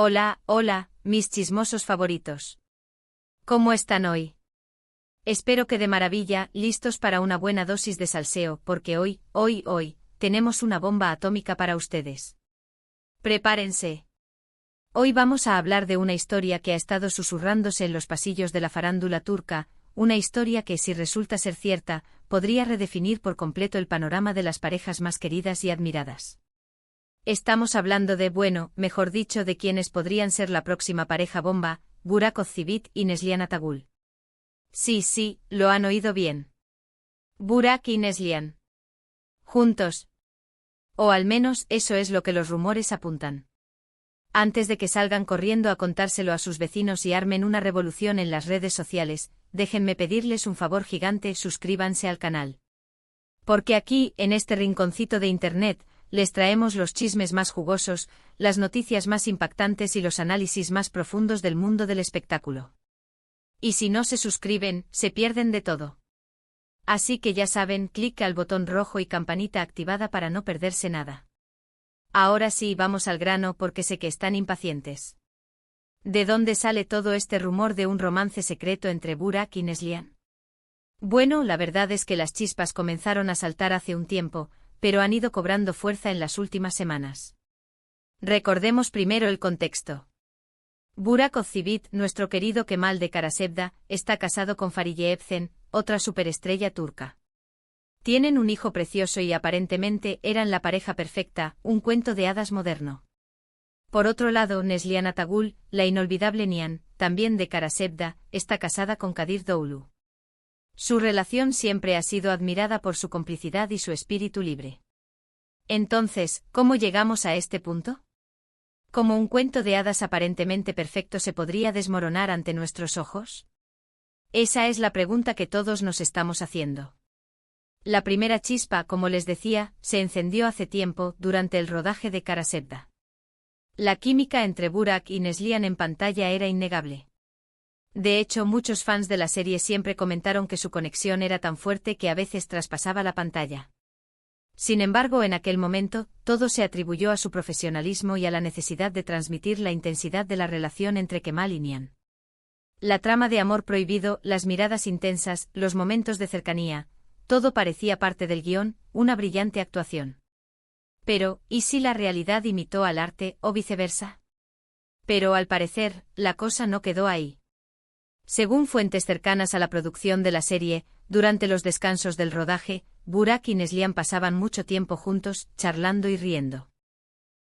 Hola, hola, mis chismosos favoritos. ¿Cómo están hoy? Espero que de maravilla, listos para una buena dosis de salseo, porque hoy, tenemos una bomba atómica para ustedes. Prepárense. Hoy vamos a hablar de una historia que ha estado susurrándose en los pasillos de la farándula turca, una historia que, si resulta ser cierta, podría redefinir por completo el panorama de las parejas más queridas y admiradas. Estamos hablando mejor dicho, de quienes podrían ser la próxima pareja bomba, Burak Ozçivit y Neslihan Atagul. Sí, lo han oído bien. Burak y Neslihan. Juntos. O al menos eso es lo que los rumores apuntan. Antes de que salgan corriendo a contárselo a sus vecinos y armen una revolución en las redes sociales, déjenme pedirles un favor gigante: suscríbanse al canal. Porque aquí, en este rinconcito de internet, les traemos los chismes más jugosos, las noticias más impactantes y los análisis más profundos del mundo del espectáculo. Y si no se suscriben, se pierden de todo. Así que ya saben, clic al botón rojo y campanita activada para no perderse nada. Ahora sí, vamos al grano, porque sé que están impacientes. ¿De dónde sale todo este rumor de un romance secreto entre Burak y Neslihan? Bueno, la verdad es que las chispas comenzaron a saltar hace un tiempo, pero han ido cobrando fuerza en las últimas semanas. Recordemos primero el contexto. Burak Ozçivit, nuestro querido Kemal de Karasevda, está casado con Fariye Evcen, otra superestrella turca. Tienen un hijo precioso y aparentemente eran la pareja perfecta, un cuento de hadas moderno. Por otro lado, Neslihan Atagul, la inolvidable Nihan, también de Karasevda, está casada con Kadir Doğulu. Su relación siempre ha sido admirada por su complicidad y su espíritu libre. Entonces, ¿cómo llegamos a este punto? ¿Cómo un cuento de hadas aparentemente perfecto se podría desmoronar ante nuestros ojos? Esa es la pregunta que todos nos estamos haciendo. La primera chispa, como les decía, se encendió hace tiempo, durante el rodaje de Karasevda. La química entre Burak y Neslihan en pantalla era innegable. De hecho, muchos fans de la serie siempre comentaron que su conexión era tan fuerte que a veces traspasaba la pantalla. Sin embargo, en aquel momento, todo se atribuyó a su profesionalismo y a la necesidad de transmitir la intensidad de la relación entre Kemal y Nihan. La trama de amor prohibido, las miradas intensas, los momentos de cercanía, todo parecía parte del guión, una brillante actuación. Pero, ¿y si la realidad imitó al arte, o viceversa? Pero al parecer, la cosa no quedó ahí. Según fuentes cercanas a la producción de la serie, durante los descansos del rodaje, Burak y Neslihan pasaban mucho tiempo juntos, charlando y riendo.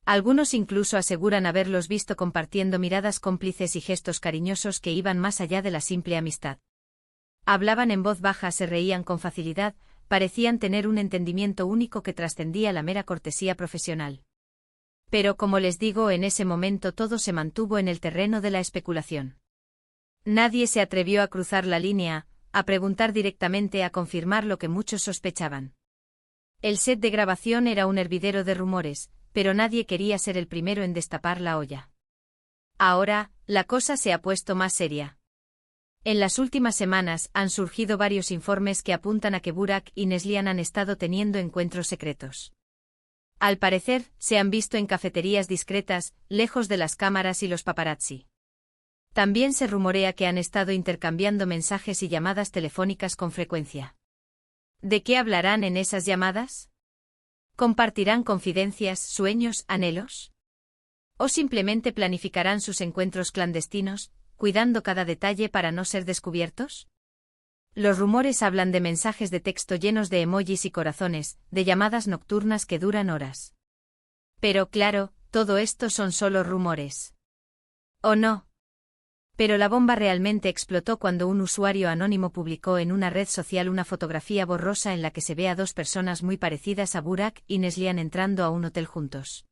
Algunos incluso aseguran haberlos visto compartiendo miradas cómplices y gestos cariñosos que iban más allá de la simple amistad. Hablaban en voz baja, se reían con facilidad, parecían tener un entendimiento único que trascendía la mera cortesía profesional. Pero como les digo, en ese momento todo se mantuvo en el terreno de la especulación. Nadie se atrevió a cruzar la línea, a preguntar directamente, a confirmar lo que muchos sospechaban. El set de grabación era un hervidero de rumores, pero nadie quería ser el primero en destapar la olla. Ahora, la cosa se ha puesto más seria. En las últimas semanas han surgido varios informes que apuntan a que Burak y Neslihan han estado teniendo encuentros secretos. Al parecer, se han visto en cafeterías discretas, lejos de las cámaras y los paparazzi. También se rumorea que han estado intercambiando mensajes y llamadas telefónicas con frecuencia. ¿De qué hablarán en esas llamadas? ¿Compartirán confidencias, sueños, anhelos? ¿O simplemente planificarán sus encuentros clandestinos, cuidando cada detalle para no ser descubiertos? Los rumores hablan de mensajes de texto llenos de emojis y corazones, de llamadas nocturnas que duran horas. Pero claro, todo esto son solo rumores. ¿O no? Pero la bomba realmente explotó cuando un usuario anónimo publicó en una red social una fotografía borrosa en la que se ve a dos personas muy parecidas a Burak y Neslihan entrando a un hotel juntos.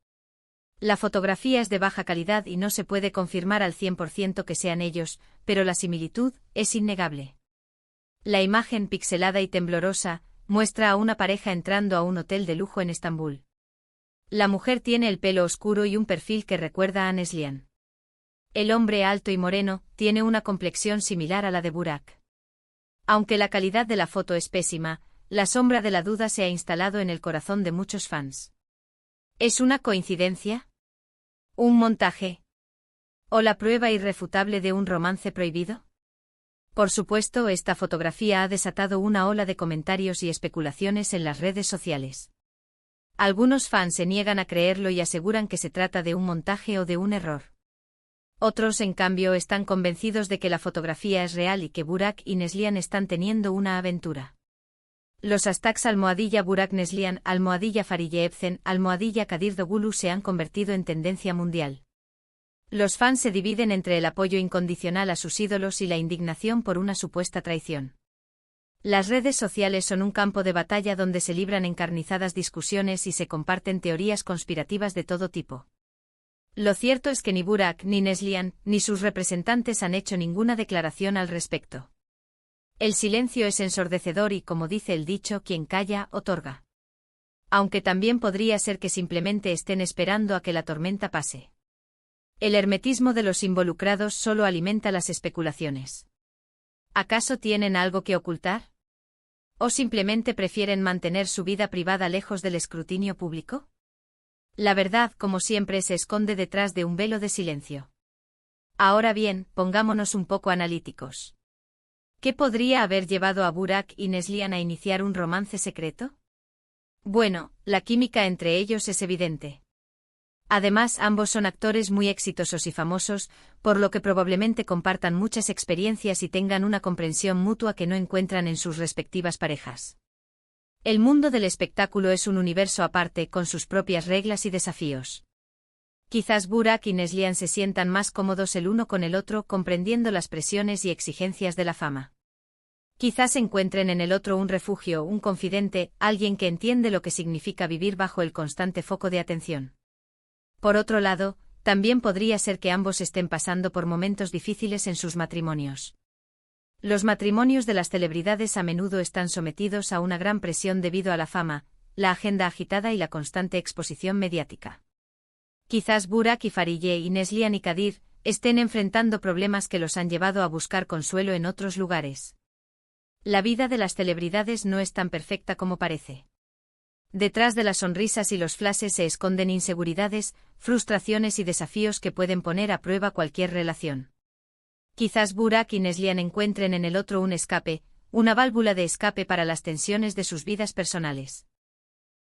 La fotografía es de baja calidad y no se puede confirmar al 100% que sean ellos, pero la similitud es innegable. La imagen, pixelada y temblorosa, muestra a una pareja entrando a un hotel de lujo en Estambul. La mujer tiene el pelo oscuro y un perfil que recuerda a Neslihan. El hombre, alto y moreno, tiene una complexión similar a la de Burak. Aunque la calidad de la foto es pésima, la sombra de la duda se ha instalado en el corazón de muchos fans. ¿Es una coincidencia? ¿Un montaje? ¿O la prueba irrefutable de un romance prohibido? Por supuesto, esta fotografía ha desatado una ola de comentarios y especulaciones en las redes sociales. Algunos fans se niegan a creerlo y aseguran que se trata de un montaje o de un error. Otros, en cambio, están convencidos de que la fotografía es real y que Burak y Neslihan están teniendo una aventura. Los hashtags #Burak Neslihan, #Fariye Ebsen, #Kadir Dogulu se han convertido en tendencia mundial. Los fans se dividen entre el apoyo incondicional a sus ídolos y la indignación por una supuesta traición. Las redes sociales son un campo de batalla donde se libran encarnizadas discusiones y se comparten teorías conspirativas de todo tipo. Lo cierto es que ni Burak, ni Neslihan, ni sus representantes han hecho ninguna declaración al respecto. El silencio es ensordecedor y, como dice el dicho, quien calla, otorga. Aunque también podría ser que simplemente estén esperando a que la tormenta pase. El hermetismo de los involucrados solo alimenta las especulaciones. ¿Acaso tienen algo que ocultar? ¿O simplemente prefieren mantener su vida privada lejos del escrutinio público? La verdad, como siempre, se esconde detrás de un velo de silencio. Ahora bien, pongámonos un poco analíticos. ¿Qué podría haber llevado a Burak y Neslihan a iniciar un romance secreto? Bueno, la química entre ellos es evidente. Además, ambos son actores muy exitosos y famosos, por lo que probablemente compartan muchas experiencias y tengan una comprensión mutua que no encuentran en sus respectivas parejas. El mundo del espectáculo es un universo aparte, con sus propias reglas y desafíos. Quizás Burak y Neslihan se sientan más cómodos el uno con el otro, comprendiendo las presiones y exigencias de la fama. Quizás encuentren en el otro un refugio, un confidente, alguien que entiende lo que significa vivir bajo el constante foco de atención. Por otro lado, también podría ser que ambos estén pasando por momentos difíciles en sus matrimonios. Los matrimonios de las celebridades a menudo están sometidos a una gran presión debido a la fama, la agenda agitada y la constante exposición mediática. Quizás Burak y Fariye y Neslihan y Kadir estén enfrentando problemas que los han llevado a buscar consuelo en otros lugares. La vida de las celebridades no es tan perfecta como parece. Detrás de las sonrisas y los flashes se esconden inseguridades, frustraciones y desafíos que pueden poner a prueba cualquier relación. Quizás Burak y Neslihan encuentren en el otro un escape, una válvula de escape para las tensiones de sus vidas personales.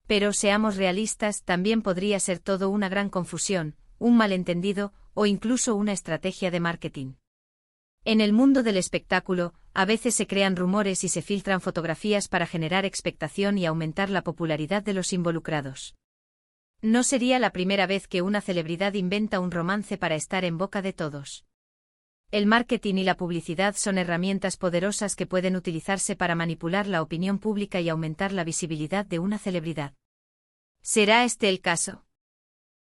Pero seamos realistas, también podría ser todo una gran confusión, un malentendido, o incluso una estrategia de marketing. En el mundo del espectáculo, a veces se crean rumores y se filtran fotografías para generar expectación y aumentar la popularidad de los involucrados. No sería la primera vez que una celebridad inventa un romance para estar en boca de todos. El marketing y la publicidad son herramientas poderosas que pueden utilizarse para manipular la opinión pública y aumentar la visibilidad de una celebridad. ¿Será este el caso?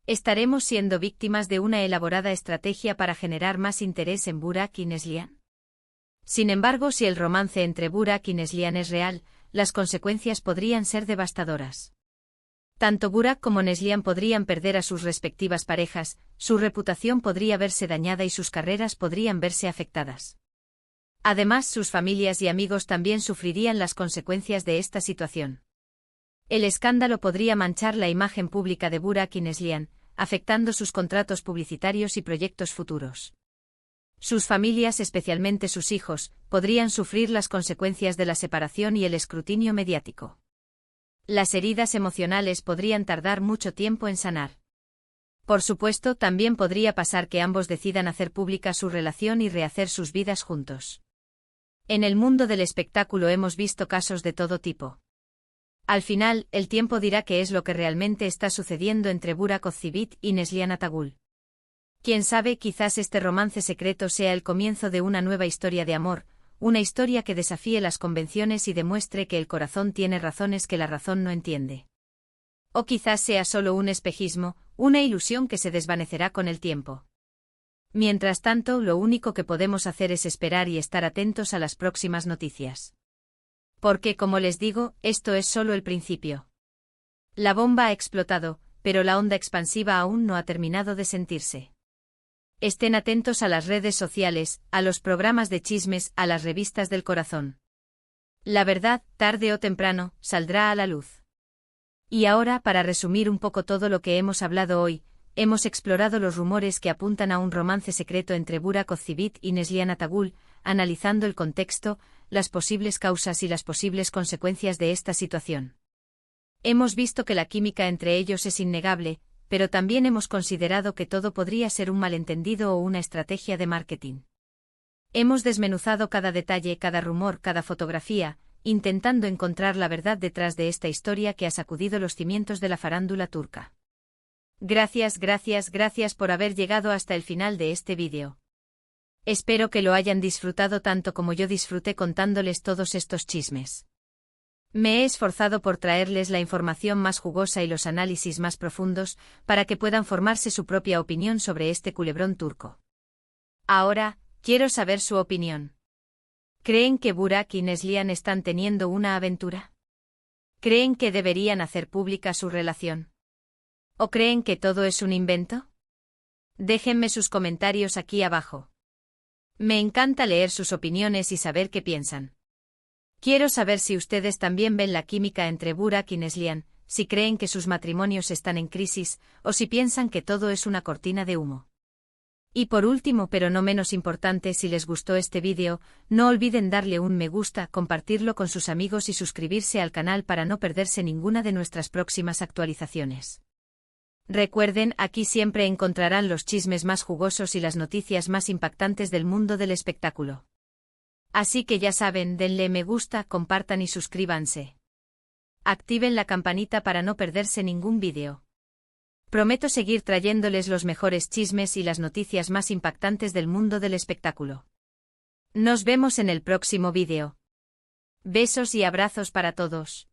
¿Estaremos siendo víctimas de una elaborada estrategia para generar más interés en Burak y Neslihan? Sin embargo, si el romance entre Burak y Neslihan es real, las consecuencias podrían ser devastadoras. Tanto Burak como Neslihan podrían perder a sus respectivas parejas, su reputación podría verse dañada y sus carreras podrían verse afectadas. Además, sus familias y amigos también sufrirían las consecuencias de esta situación. El escándalo podría manchar la imagen pública de Burak y Neslihan, afectando sus contratos publicitarios y proyectos futuros. Sus familias, especialmente sus hijos, podrían sufrir las consecuencias de la separación y el escrutinio mediático. Las heridas emocionales podrían tardar mucho tiempo en sanar. Por supuesto, también podría pasar que ambos decidan hacer pública su relación y rehacer sus vidas juntos. En el mundo del espectáculo hemos visto casos de todo tipo. Al final, el tiempo dirá qué es lo que realmente está sucediendo entre Burak Özçivit y Neslihan Atagül. Quién sabe, quizás este romance secreto sea el comienzo de una nueva historia de amor, una historia que desafíe las convenciones y demuestre que el corazón tiene razones que la razón no entiende. O quizás sea solo un espejismo, una ilusión que se desvanecerá con el tiempo. Mientras tanto, lo único que podemos hacer es esperar y estar atentos a las próximas noticias. Porque, como les digo, esto es solo el principio. La bomba ha explotado, pero la onda expansiva aún no ha terminado de sentirse. Estén atentos a las redes sociales, a los programas de chismes, a las revistas del corazón. La verdad, tarde o temprano, saldrá a la luz. Y ahora, para resumir un poco todo lo que hemos hablado hoy, hemos explorado los rumores que apuntan a un romance secreto entre Burak Ozcivit y Neslihan Atagul, analizando el contexto, las posibles causas y las posibles consecuencias de esta situación. Hemos visto que la química entre ellos es innegable, pero también hemos considerado que todo podría ser un malentendido o una estrategia de marketing. Hemos desmenuzado cada detalle, cada rumor, cada fotografía, intentando encontrar la verdad detrás de esta historia que ha sacudido los cimientos de la farándula turca. Gracias por haber llegado hasta el final de este vídeo. Espero que lo hayan disfrutado tanto como yo disfruté contándoles todos estos chismes. Me he esforzado por traerles la información más jugosa y los análisis más profundos, para que puedan formarse su propia opinión sobre este culebrón turco. Ahora, quiero saber su opinión. ¿Creen que Burak y Neslihan están teniendo una aventura? ¿Creen que deberían hacer pública su relación? ¿O creen que todo es un invento? Déjenme sus comentarios aquí abajo. Me encanta leer sus opiniones y saber qué piensan. Quiero saber si ustedes también ven la química entre Burak y Neslihan, si creen que sus matrimonios están en crisis, o si piensan que todo es una cortina de humo. Y por último, pero no menos importante, si les gustó este vídeo, no olviden darle un me gusta, compartirlo con sus amigos y suscribirse al canal para no perderse ninguna de nuestras próximas actualizaciones. Recuerden, aquí siempre encontrarán los chismes más jugosos y las noticias más impactantes del mundo del espectáculo. Así que ya saben, denle me gusta, compartan y suscríbanse. Activen la campanita para no perderse ningún vídeo. Prometo seguir trayéndoles los mejores chismes y las noticias más impactantes del mundo del espectáculo. Nos vemos en el próximo vídeo. Besos y abrazos para todos.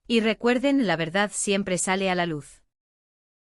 Y recuerden, la verdad siempre sale a la luz.